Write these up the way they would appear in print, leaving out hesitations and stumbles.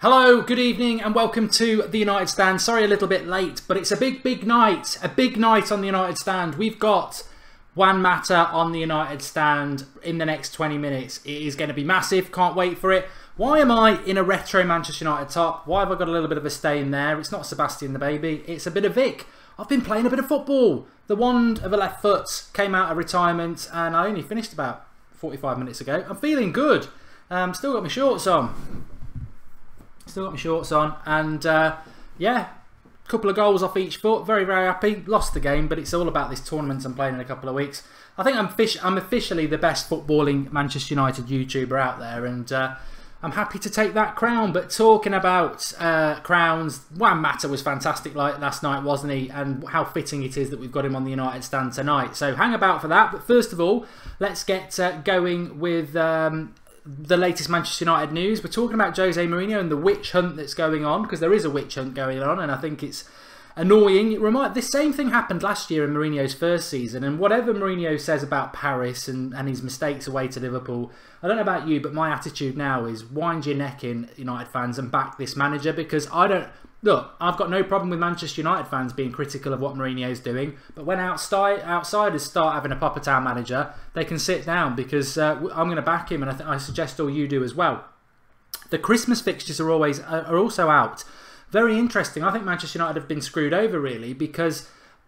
Hello, good evening and welcome to the United Stand. Sorry a little bit late, but it's a big night. A big night on the United Stand. We've got Juan Mata on the United Stand in the next 20 minutes. It is going to be massive. Can't wait for it. Why am I in a retro Manchester United top? Why have I got a little bit of a stain there? It's not Sebastian the baby. It's a bit of Vic. I've been playing a bit of football. The wand of a left foot came out of retirement and I only finished about 45 minutes ago. I'm feeling good. Still got my shorts on. And yeah, a couple of goals off each foot. Very happy. Lost the game, but it's all about this tournament I'm playing in a couple of weeks. I think I'm officially the best footballing Manchester United YouTuber out there, and I'm happy to take that crown. But talking about crowns, Juan Mata was fantastic last night, wasn't he? And how fitting it is that we've got him on the United Stand tonight. So hang about for that. But first of all, let's get going with the latest Manchester United news. We're talking about Jose Mourinho and the witch hunt that's going on, because there is a witch hunt going on, and I think it's annoying. This same thing happened last year in Mourinho's first season, and whatever Mourinho says about Paris and his mistakes away to Liverpool, I don't know about you, but my attitude now is wind your neck in, United fans, and back this manager, because I've got no problem with Manchester United fans being critical of what Mourinho's doing, but when outsiders start having a proper town manager, they can sit down, because I'm going to back him, and I suggest all you do as well. The Christmas fixtures are also out. Very interesting. I think Manchester United have been screwed over, really, because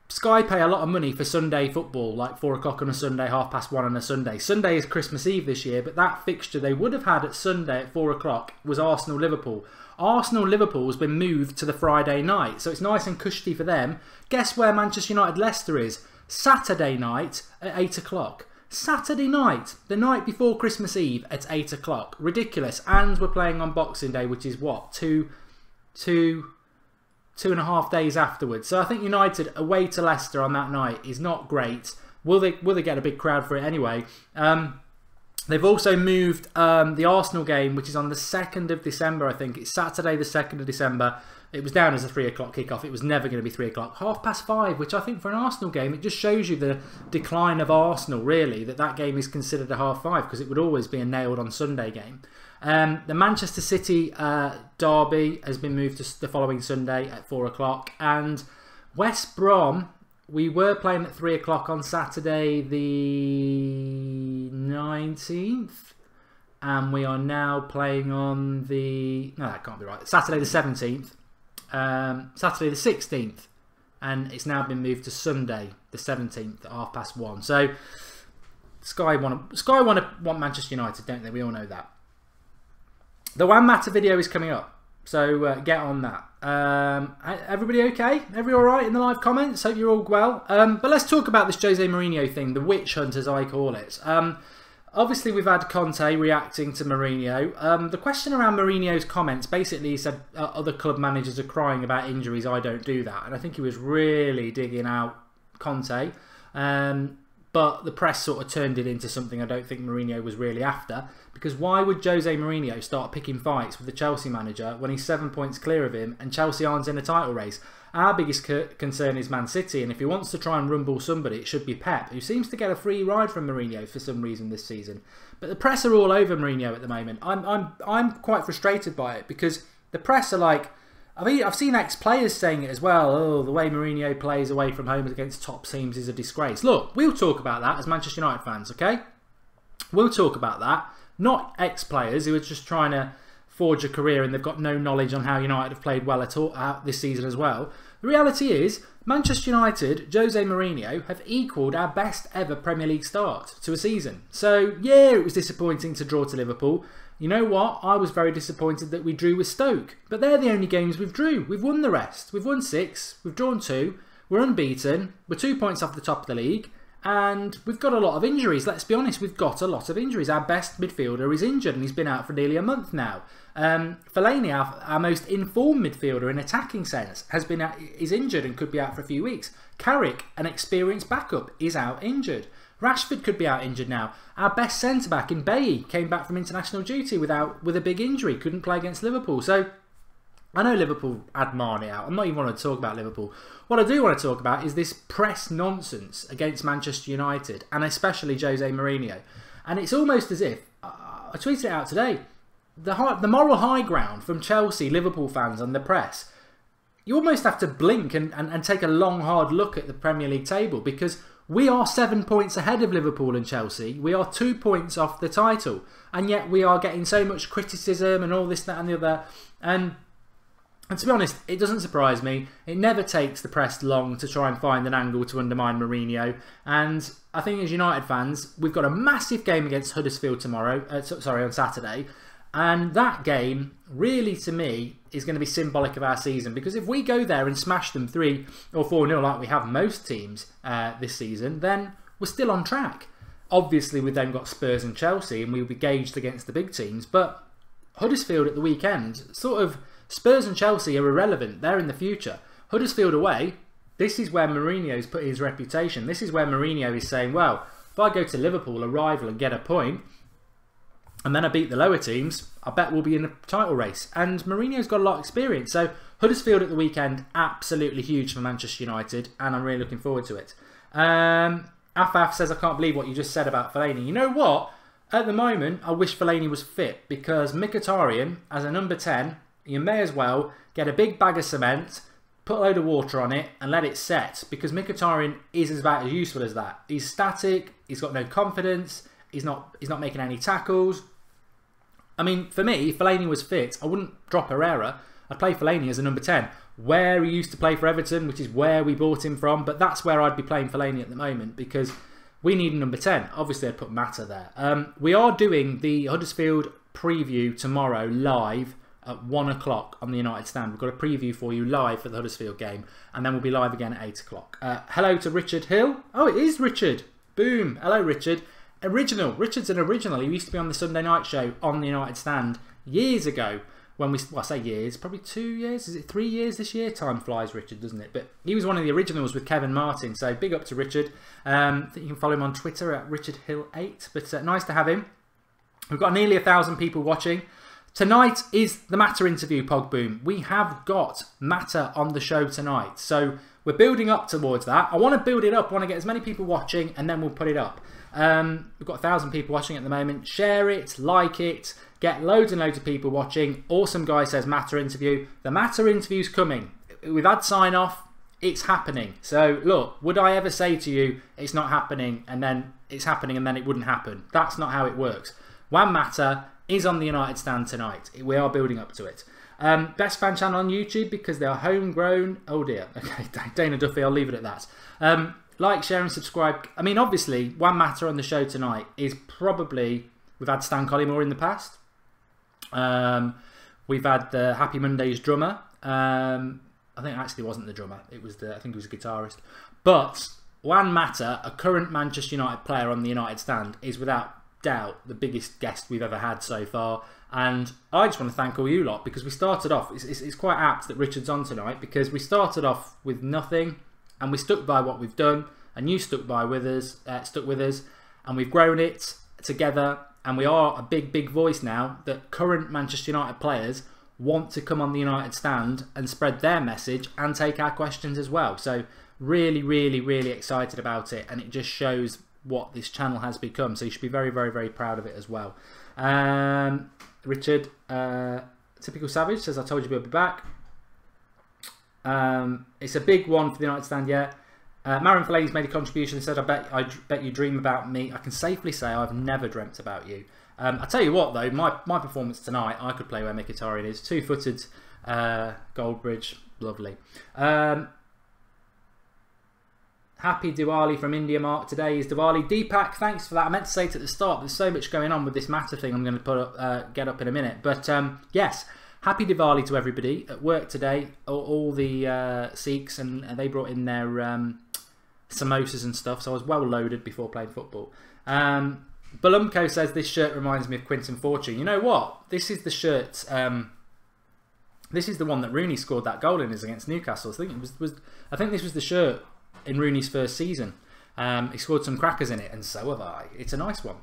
Sky pay a lot of money for Sunday football, like 4 o'clock on a Sunday, 1:30 on a Sunday. Sunday is Christmas Eve this year, but that fixture they would have had at Sunday at 4 o'clock was Arsenal-Liverpool. Arsenal-Liverpool has been moved to the Friday night, so it's nice and cushy for them. Guess where Manchester United-Leicester is? Saturday night at 8 o'clock. Saturday night, the night before Christmas Eve at 8 o'clock. Ridiculous. And we're playing on Boxing Day, which is what? Two and a half days afterwards. So I think United away to Leicester on that night is not great. Will they get a big crowd for it anyway? They've also moved the Arsenal game, which is on the 2nd of December, I think. It's Saturday the 2nd of December. It was down as a 3 o'clock kickoff. It was never going to be 3 o'clock. 5:30, which I think for an Arsenal game, it just shows you the decline of Arsenal, really, that game is considered a 5:30, because it would always be a nailed on Sunday game. The Manchester City derby has been moved to the following Sunday at 4 o'clock. And West Brom, we were playing at 3 o'clock on Saturday the 19th. And we are now playing on the... No, that can't be right. Saturday the 17th. Saturday the 16th. And it's now been moved to Sunday the 17th at 1:30. So Sky want Manchester United, don't they? We all know that. The Juan Mata video is coming up, so get on that. Everybody okay? Everybody alright in the live comments? Hope you're all well. But let's talk about this Jose Mourinho thing, the witch hunt as I call it. Obviously we've had Conte reacting to Mourinho. The question around Mourinho's comments, basically he said other club managers are crying about injuries, I don't do that. And I think he was really digging out Conte. But the press sort of turned it into something I don't think Mourinho was really after. Because why would Jose Mourinho start picking fights with the Chelsea manager when he's 7 points clear of him and Chelsea aren't in a title race? Our biggest concern is Man City, and if he wants to try and rumble somebody, it should be Pep, who seems to get a free ride from Mourinho for some reason this season. But the press are all over Mourinho at the moment. I'm quite frustrated by it, because the press are like... I've seen ex-players saying it as well. Oh, the way Mourinho plays away from home against top teams is a disgrace. Look, we'll talk about that as Manchester United fans, okay? We'll talk about that. Not ex-players who are just trying to forge a career and they've got no knowledge on how United have played well at all this season as well. The reality is, Manchester United, Jose Mourinho, have equalled our best ever Premier League start to a season. So, yeah, it was disappointing to draw to Liverpool. You know what? I was very disappointed that we drew with Stoke. But they're the only games we've drew. We've won the rest. We've won 6. We've drawn 2. We're unbeaten. We're 2 points off the top of the league. And we've got a lot of injuries. Let's be honest, we've got a lot of injuries. Our best midfielder is injured and he's been out for nearly a month now. Fellaini, our most informed midfielder in attacking sense, is injured and could be out for a few weeks. Carrick, an experienced backup, is out injured. Rashford could be out injured now. Our best centre-back in Bailly came back from international duty with a big injury. Couldn't play against Liverpool. So, I know Liverpool had Marnie out. I'm not even want to talk about Liverpool. What I do want to talk about is this press nonsense against Manchester United, and especially Jose Mourinho. And it's almost as if, I tweeted it out today, the moral high ground from Chelsea, Liverpool fans and the press, you almost have to blink and take a long, hard look at the Premier League table, because we are 7 points ahead of Liverpool and Chelsea. We are 2 points off the title. And yet we are getting so much criticism and all this, that and the other. And to be honest, it doesn't surprise me. It never takes the press long to try and find an angle to undermine Mourinho. And I think as United fans, we've got a massive game against Huddersfield tomorrow. On Saturday. And that game, really, to me, is going to be symbolic of our season. Because if we go there and smash them 3 or 4-0 like we have most teams this season, then we're still on track. Obviously, we've then got Spurs and Chelsea, and we'll be gauged against the big teams. But Huddersfield at the weekend, sort of, Spurs and Chelsea are irrelevant. They're in the future. Huddersfield away, this is where Mourinho's put his reputation. This is where Mourinho is saying, well, if I go to Liverpool, a rival, and get a point, and then I beat the lower teams, I bet we'll be in a title race. And Mourinho's got a lot of experience. So Huddersfield at the weekend, absolutely huge for Manchester United, and I'm really looking forward to it. Afaf says, I can't believe what you just said about Fellaini. You know what? At the moment, I wish Fellaini was fit, because Mkhitaryan, as a number 10, you may as well get a big bag of cement, put a load of water on it, and let it set, because Mkhitaryan is about as useful as that. He's static, he's got no confidence, he's not making any tackles. I mean, for me, if Fellaini was fit, I wouldn't drop Herrera. I'd play Fellaini as a number 10, where he used to play for Everton, which is where we bought him from. But that's where I'd be playing Fellaini at the moment, because we need a number 10. Obviously, I'd put Mata there. We are doing the Huddersfield preview tomorrow live at 1 o'clock on the United Stand. We've got a preview for you live for the Huddersfield game, and then we'll be live again at 8 o'clock. Hello to Richard Hill. Oh, it is Richard. Boom. Hello, Richard. Original. Richard's an original. He used to be on the Sunday night show on the United Stand years ago. When we, well, I say years, probably 2 years. Is it 3 years this year? Time flies, Richard, doesn't it? But he was one of the originals with Kevin Martin. So big up to Richard. I think you can follow him on Twitter at RichardHill8. But nice to have him. We've got nearly 1,000 people watching. Tonight is the Mata interview, Pogboom. We have got Mata on the show tonight. So we're building up towards that. I want to build it up. I want to get as many people watching, and then we'll put it up. We've got 1,000 people watching at the moment. Share it, like it, get loads and loads of people watching. Awesome guy says Mata interview. The Mata interview's coming. We've had sign off. It's happening. So look, would I ever say to you it's not happening and then it's happening and then it wouldn't happen? That's not how it works. Juan Mata is on the United Stand tonight. We are building up to it. Best fan channel on YouTube because they are homegrown. Oh dear. Okay, Dana Duffy, I'll leave it at that. Like, share and subscribe. I mean, obviously, Juan Mata on the show tonight is probably... We've had Stan Collymore in the past. We've had the Happy Mondays drummer. I think it actually wasn't the drummer. It was I think it was a guitarist. But Juan Mata, a current Manchester United player on the United Stand, is without doubt the biggest guest we've ever had so far. And I just want to thank all you lot, because we started off... It's quite apt that Richard's on tonight, because we started off with nothing... And we stuck by what we've done, and you stuck with us, and we've grown it together. And we are a big, big voice now that current Manchester United players want to come on the United Stand and spread their message and take our questions as well. So really, really, really excited about it, and it just shows what this channel has become. So you should be very, very, very proud of it as well. Richard, Typical Savage says, I told you we'll be back. It's a big one for the United Stand, yeah. Marin Fellaini's made a contribution and said, I bet you dream about me. I can safely say I've never dreamt about you. I tell you what though, my performance tonight, I could play where Mkhitaryan is. 2-footed Goldbridge, lovely. Happy Diwali from India Mark. Today is Diwali. Deepak, thanks for that. I meant to say it at the start, there's so much going on with this Mata thing I'm going to put up, get up in a minute. But yes. Happy Diwali to everybody at work today. All the Sikhs, and they brought in their samosas and stuff, so I was well loaded before playing football. Balumko says this shirt reminds me of Quinton Fortune. You know what? This is the shirt. This is the one that Rooney scored that goal in, is against Newcastle. I think I think this was the shirt in Rooney's first season. He scored some crackers in it, and so have I. It's a nice one.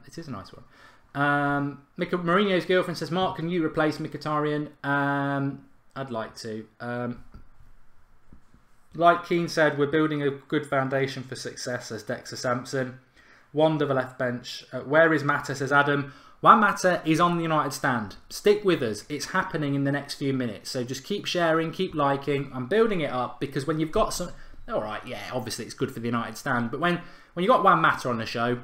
It is a nice one. Mourinho's girlfriend says, Mark, can you replace Mkhitaryan? I'd like to. Like Keane said, we're building a good foundation for success, says Dexter Sampson. Wanda, the left bench. Where is Mata, says Adam. Juan Mata is on the United stand. Stick with us. It's happening in the next few minutes. So just keep sharing, keep liking. I'm building it up because when you've got some... Alright, yeah, obviously it's good for the United stand. But when you've got Juan Mata on the show,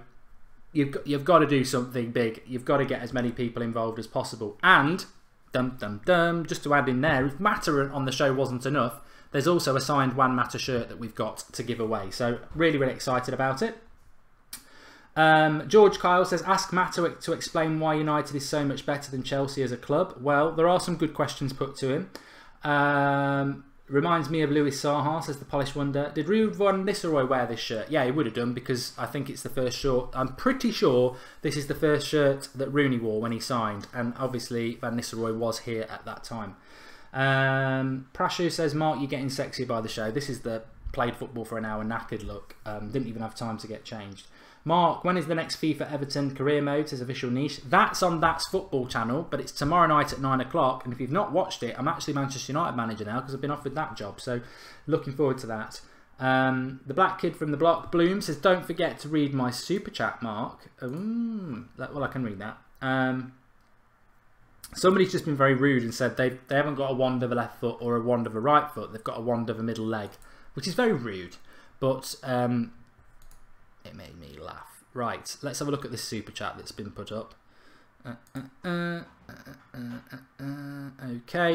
you've got to do something big. You've got to get as many people involved as possible. And, just to add in there, if Mata on the show wasn't enough, there's also a signed Juan Mata shirt that we've got to give away. So really, really excited about it. George Kyle says, ask Mata to explain why United is so much better than Chelsea as a club. Well, there are some good questions put to him. Reminds me of Louis Saha, says the Polish Wonder. Did Ruud van Nistelrooy wear this shirt? Yeah, he would have done, because I think it's the first shirt. I'm pretty sure this is the first shirt that Rooney wore when he signed, and obviously Van Nistelrooy was here at that time. Prashu says, Mark, you're getting sexy by the show. This is the played football for an hour knackered look. Didn't even have time to get changed. Mark, when is the next FIFA Everton career mode? Says Official Niche. That's on That's Football channel, but it's tomorrow night at 9 o'clock. And if you've not watched it, I'm actually Manchester United manager now because I've been offered that job. So looking forward to that. The Black Kid from the Block, Bloom, says, don't forget to read my super chat, Mark. Well, I can read that. Somebody's just been very rude and said they haven't got a wand of a left foot or a wand of a right foot. They've got a wand of a middle leg, which is very rude. But... it made me laugh. Right, let's have a look at this super chat that's been put up. Okay,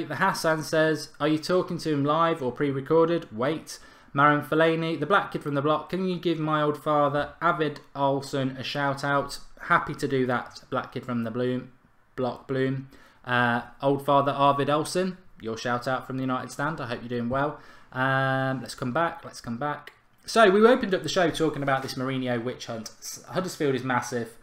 the Hassan says, are you talking to him live or pre-recorded? Wait. Marin Fellaini, the Black Kid from the Block, can you give my old father, Avid Olsen, a shout out? Happy to do that, Black Kid from the Block Bloom. Old father Arvid Olsen, your shout out from the United stand. I hope you're doing well. Let's come back. So we opened up the show talking about this Mourinho witch hunt. Huddersfield is massive.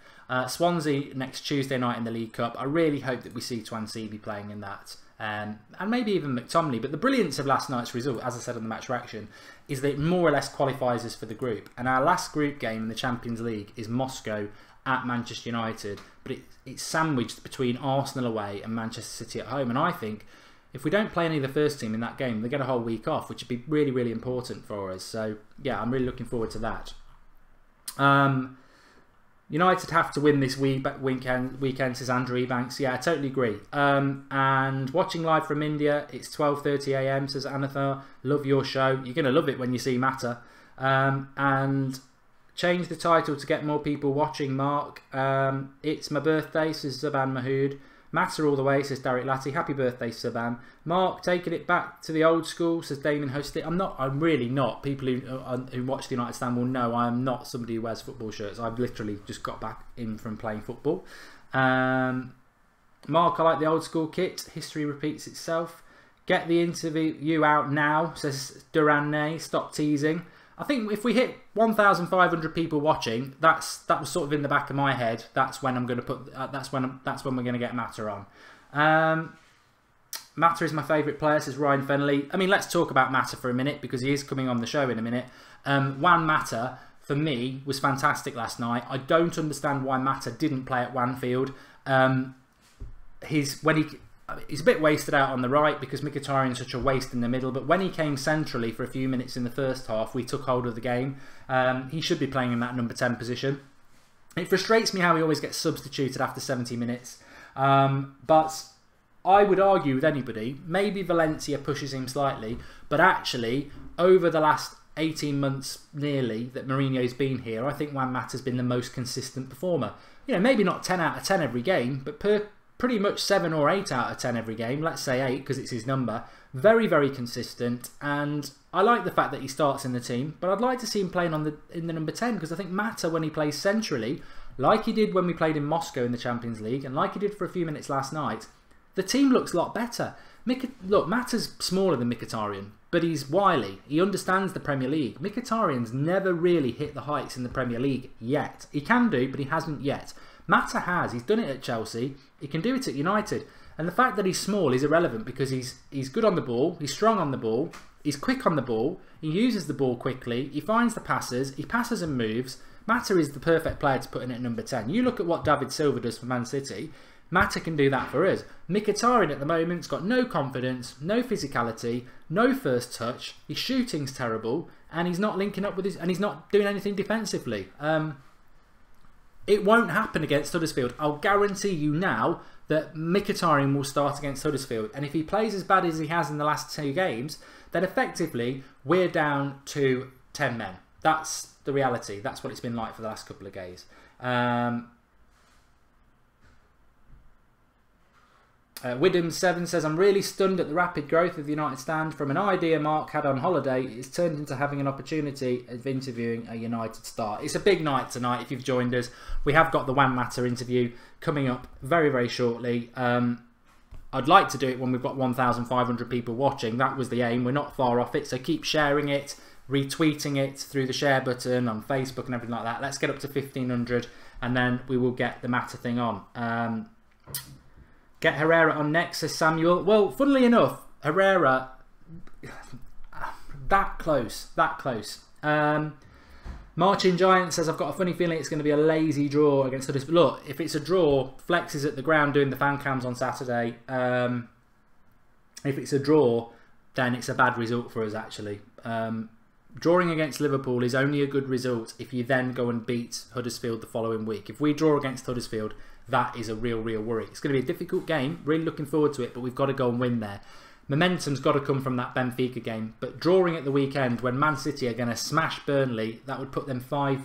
Swansea next Tuesday night in the League Cup. I really hope that we see Twansibi playing in that. And maybe even McTominay. But the brilliance of last night's result, as I said on the match reaction, is that it more or less qualifies us for the group. And our last group game in the Champions League is Moscow at Manchester United. But it's sandwiched between Arsenal away and Manchester City at home. And I think... if we don't play any of the first team in that game, they get a whole week off, which would be really, really important for us. So, yeah, I'm really looking forward to that. United have to win this weekend, says Andrew Ebanks. Yeah, I totally agree. And watching live from India, it's 12:30 AM, says Anathar. Love your show. You're going to love it when you see Mata. And change the title to get more people watching, Mark. It's my birthday, says Zaban Mahood. Mata all the way, says Derek Latty. Happy birthday, Saban. Mark, taking it back to the old school, says Damien Hosty. I'm really not. People who watch the United stand will know I am not somebody who wears football shirts. I've literally just got back in from playing football. Mark, I like the old school kit. History repeats itself. Get the interview out now, says Duranne. Stop teasing. I think if we hit 1,500 people watching, that was sort of in the back of my head. That's when I'm going to put. That's when we're going to get Mata on. Mata is my favourite player, says Ryan Fenley. I mean, let's talk about Mata for a minute because he is coming on the show in a minute. Juan Mata for me was fantastic last night. I don't understand why Mata didn't play at Wanfield. He's a bit wasted out on the right because Mkhitaryan's such a waste in the middle, but when he came centrally for a few minutes in the first half, we took hold of the game. He should be playing in that number 10 position. It frustrates me how he always gets substituted after 70 minutes. But I would argue with anybody, maybe Valencia pushes him slightly, but actually, over the last 18 months nearly that Mourinho's been here, I think Juan Mata's been the most consistent performer. You know, maybe not 10 out of 10 every game, but pretty much 7 or 8 out of 10 every game. Let's say 8 because it's his number. Very, very consistent, and I like the fact that he starts in the team, but I'd like to see him playing in the number 10 because I think Mata, when he plays centrally, like he did when we played in Moscow in the Champions League, and like he did for a few minutes last night, the team looks a lot better. Look, Mata's smaller than Mkhitaryan, but he's wily. He understands the Premier League. Mkhitaryan's never really hit the heights in the Premier League yet. He can do, but he hasn't yet. Mata has. He's done it at Chelsea. He can do it at United. And the fact that he's small is irrelevant because he's good on the ball, he's strong on the ball, he's quick on the ball, he uses the ball quickly, he finds the passes, he passes and moves. Mata is the perfect player to put in at number 10. You look at what David Silva does for Man City, Mata can do that for us. Mkhitaryan at the moment's got no confidence, no physicality, no first touch, his shooting's terrible, and he's not linking up with and he's not doing anything defensively. It won't happen against Huddersfield. I'll guarantee you now that Mkhitaryan will start against Huddersfield. And if he plays as bad as he has in the last 2 games, then effectively we're down to 10 men. That's the reality. That's what it's been like for the last couple of days. Widham7 says, I'm really stunned at the rapid growth of the United stand. From an idea Mark had on holiday, it's turned into having an opportunity of interviewing a United star. It's a big night tonight if you've joined us. We have got the Wan Matter interview coming up very, very shortly. I'd like to do it when we've got 1,500 people watching. That was the aim. We're not far off it, so keep sharing it, retweeting it through the share button on Facebook and everything like that. Let's get up to 1,500 and then we will get the Matter thing on. Get Herrera on next, says Samuel. Well, funnily enough, Herrera, that close. Marching Giant says, I've got a funny feeling it's going to be a lazy draw against Huddersfield. Look, if it's a draw, Flex is at the ground doing the fan cams on Saturday. If it's a draw, then it's a bad result for us, actually. Drawing against Liverpool is only a good result if you then go and beat Huddersfield the following week. If we draw against Huddersfield, that is a real worry. It's going to be a difficult game. Really looking forward to it, but we've got to go and win there. Momentum's got to come from that Benfica game. But drawing at the weekend when Man City are going to smash Burnley, that would put them 4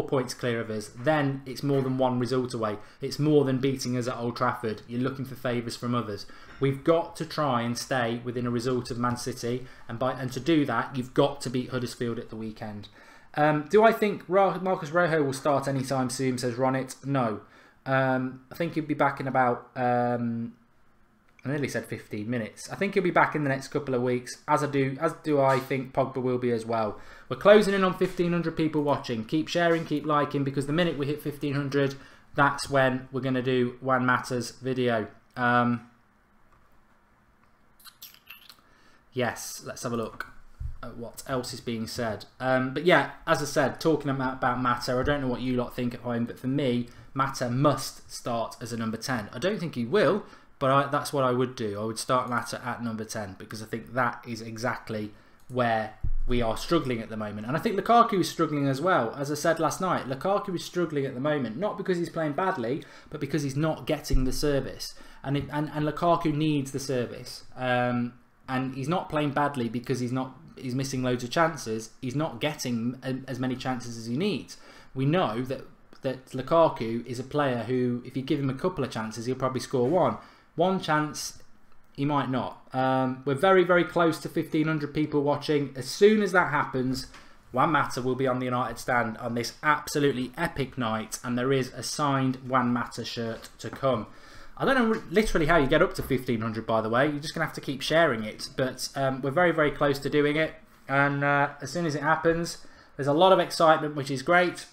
points clear of us. Then it's more than one result away. It's more than beating us at Old Trafford. You're looking for favours from others. We've got to try and stay within a result of Man City. And to do that, you've got to beat Huddersfield at the weekend. Do I think Marcus Rojo will start anytime soon, says Ronit? No. I think he'll be back in about, I nearly said 15 minutes. I think he'll be back in the next couple of weeks, as do I think Pogba will be as well. We're closing in on 1,500 people watching. Keep sharing, keep liking, because the minute we hit 1,500, that's when we're going to do Wan Matter's video. Yes, let's have a look at what else is being said. But yeah, as I said, talking about Matter, I don't know what you lot think at home, but for me, Matter must start as a number 10. I don't think he will, but that's what I would do. I would start Matter at number 10 because I think that is exactly where we are struggling at the moment. And I think Lukaku is struggling as well. As I said last night, Lukaku is struggling at the moment, not because he's playing badly, but because he's not getting the service. And Lukaku needs the service. And he's not playing badly because he's missing loads of chances. He's not getting as many chances as he needs. We know that Lukaku is a player who, if you give him a couple of chances, he'll probably score one. One chance, he might not. We're very, very close to 1,500 people watching. As soon as that happens, Wan Matter will be on the United stand on this absolutely epic night, and there is a signed Wan Matter shirt to come. I don't know literally how you get up to 1,500, by the way. You're just going to have to keep sharing it. But we're very, very close to doing it. And as soon as it happens, there's a lot of excitement, which is great.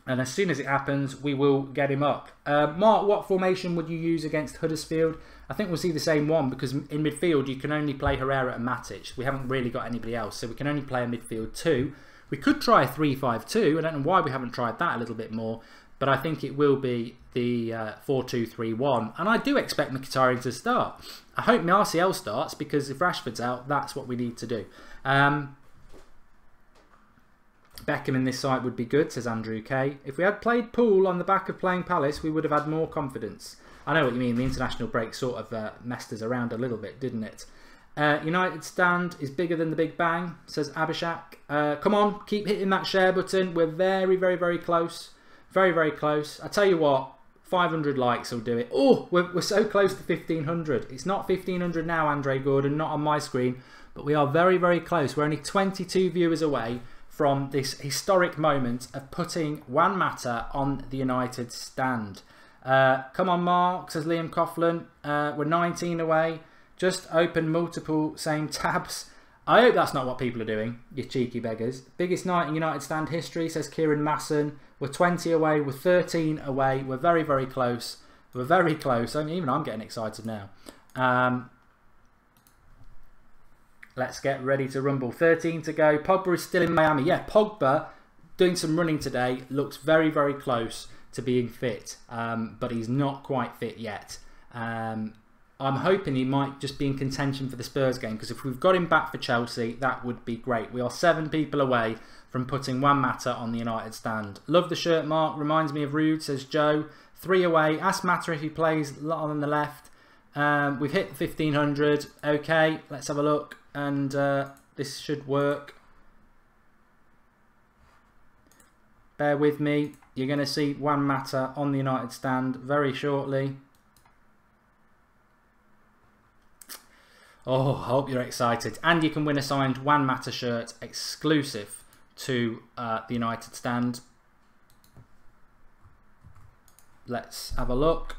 And as soon as it happens, we will get him up. Mark, what formation would you use against Huddersfield? I think we'll see the same one, because in midfield, you can only play Herrera and Matic. We haven't really got anybody else, so we can only play a midfield 2. We could try a 3-5-2. I don't know why we haven't tried that a little bit more. But I think it will be the 4-2-3-1. And I do expect Mkhitaryan to start. I hope Martial starts, because if Rashford's out, that's what we need to do. Beckham in this side would be good, says Andrew K. If we had played Poole on the back of playing Palace, we would have had more confidence. I know what you mean. The international break sort of messed us around a little bit, didn't it? United stand is bigger than the Big Bang, says Abhishek. Come on, keep hitting that share button. We're very, very, very close. Very, very close. I tell you what, 500 likes will do it. Oh, we're so close to 1,500. It's not 1,500 now, Andre Gordon, not on my screen, but we are very, very close. We're only 22 viewers away from this historic moment of putting Wan Matter on the United stand. Come on, Mark, says Liam Coughlin. We're 19 away. Just open multiple same tabs. I hope that's not what people are doing, you cheeky beggars. Biggest night in United stand history, says Kieran Masson. We're 20 away. We're 13 away. We're very, very close. We're very close. I mean, even I'm getting excited now. Let's get ready to rumble. 13 to go. Pogba is still in Miami. Yeah, Pogba, doing some running today, looks very, very close to being fit. But he's not quite fit yet. I'm hoping he might just be in contention for the Spurs game, because if we've got him back for Chelsea, that would be great. We are 7 people away from putting Juan Mata on the United stand. Love the shirt, Mark. Reminds me of Rude, says Joe. 3 away. Ask Mata if he plays on the left. We've hit 1500. Okay, let's have a look. And this should work. Bear with me. You're going to see Juan Mata on the United stand very shortly. Oh, I hope you're excited. And you can win a signed Juan Mata shirt exclusive to the United stand. Let's have a look.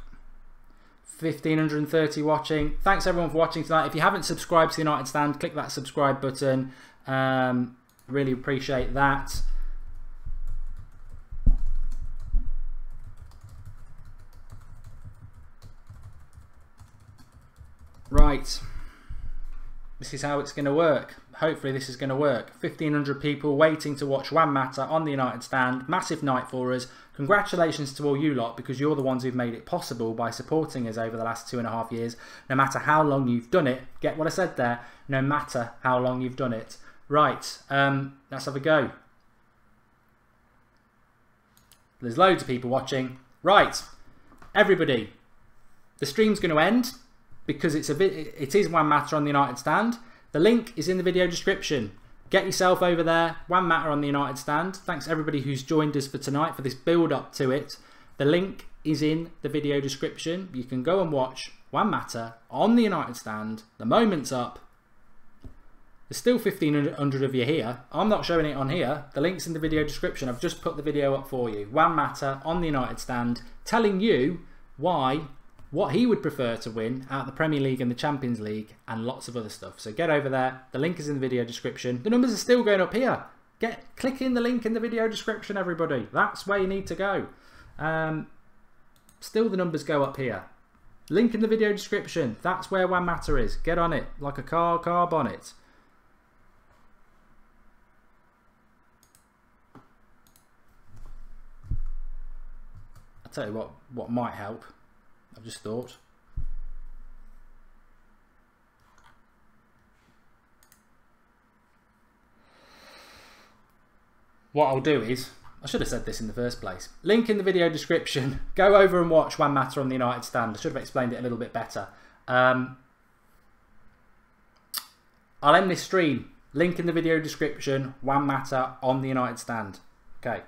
1,530 watching. Thanks everyone for watching tonight. If you haven't subscribed to the United stand, click that subscribe button. Really appreciate that. Right. This is how it's going to work. Hopefully this is going to work. 1,500 people waiting to watch Juan Mata on the United stand. Massive night for us. Congratulations to all you lot, because you're the ones who've made it possible by supporting us over the last 2.5 years. No matter how long you've done it. Get what I said there? No matter how long you've done it. Right. Let's have a go. There's loads of people watching. Right. Everybody. The stream's going to end, because it is Juan Mata on the United stand. The link is in the video description. Get yourself over there. Juan Mata on the United stand. Thanks everybody who's joined us for tonight, for this build up to it. The link is in the video description. You can go and watch Juan Mata on the United stand. The moment's up. There's still 1,500 of you here. I'm not showing it on here. The link's in the video description. I've just put the video up for you. Juan Mata on the United stand, telling you what he would prefer to win out of the Premier League and the Champions League, and lots of other stuff. So get over there. The link is in the video description. The numbers are still going up here. Click in the link in the video description, everybody. That's where you need to go. Still the numbers go up here. Link in the video description. That's where Juan Mata is. Get on it like a car bonnet. I'll tell you what might help. I've just thought. What I'll do is, I should have said this in the first place. Link in the video description. Go over and watch Juan Mata on the United stand. I should have explained it a little bit better. I'll end this stream. Link in the video description. Juan Mata on the United stand. Okay.